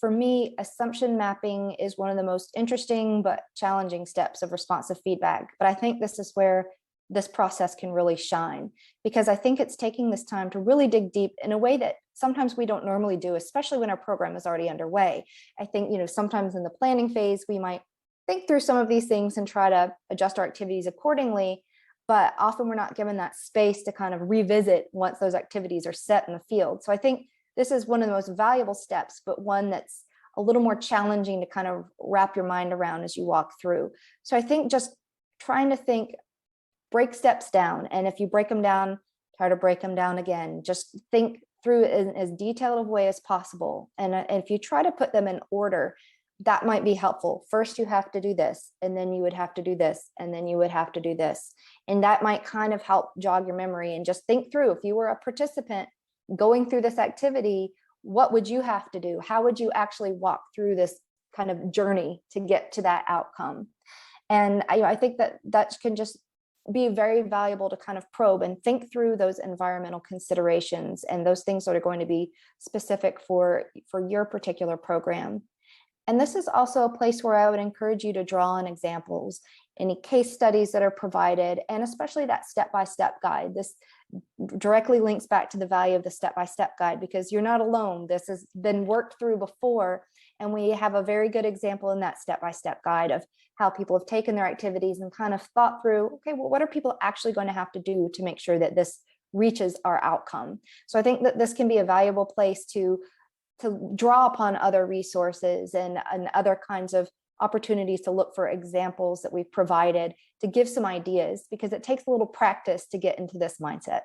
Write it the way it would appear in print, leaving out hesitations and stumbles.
for me, assumption mapping is one of the most interesting but challenging steps of responsive feedback. But I think this is where this process can really shine, because I think it's taking this time to really dig deep in a way that sometimes we don't normally do, especially when our program is already underway. I think, sometimes in the planning phase, we might think through some of these things and try to adjust our activities accordingly, but often we're not given that space to kind of revisit once those activities are set in the field. So I think this is one of the most valuable steps, but one that's a little more challenging to kind of wrap your mind around as you walk through. So I think just trying to break steps down. And if you break them down, try to break them down again. Just think through it in as detailed a way as possible. And if you try to put them in order, that might be helpful. First, you have to do this, and then you would have to do this, and then you would have to do this. And that might kind of help jog your memory and just think through, if you were a participant going through this activity, what would you have to do? How would you actually walk through this kind of journey to get to that outcome? And I think that can just be very valuable to kind of probe and think through those environmental considerations and those things that are going to be specific for your particular program. And this is also a place where I would encourage you to draw on examples, any case studies that are provided, and especially that step-by-step guide. This directly links back to the value of the step-by-step guide, because you're not alone. This has been worked through before, and we have a very good example in that step-by-step guide of how people have taken their activities and kind of thought through, okay, well, what are people actually going to have to do to make sure that this reaches our outcome? So I think that this can be a valuable place to draw upon other resources and other kinds of opportunities to look for examples that we've provided to give some ideas, because it takes a little practice to get into this mindset.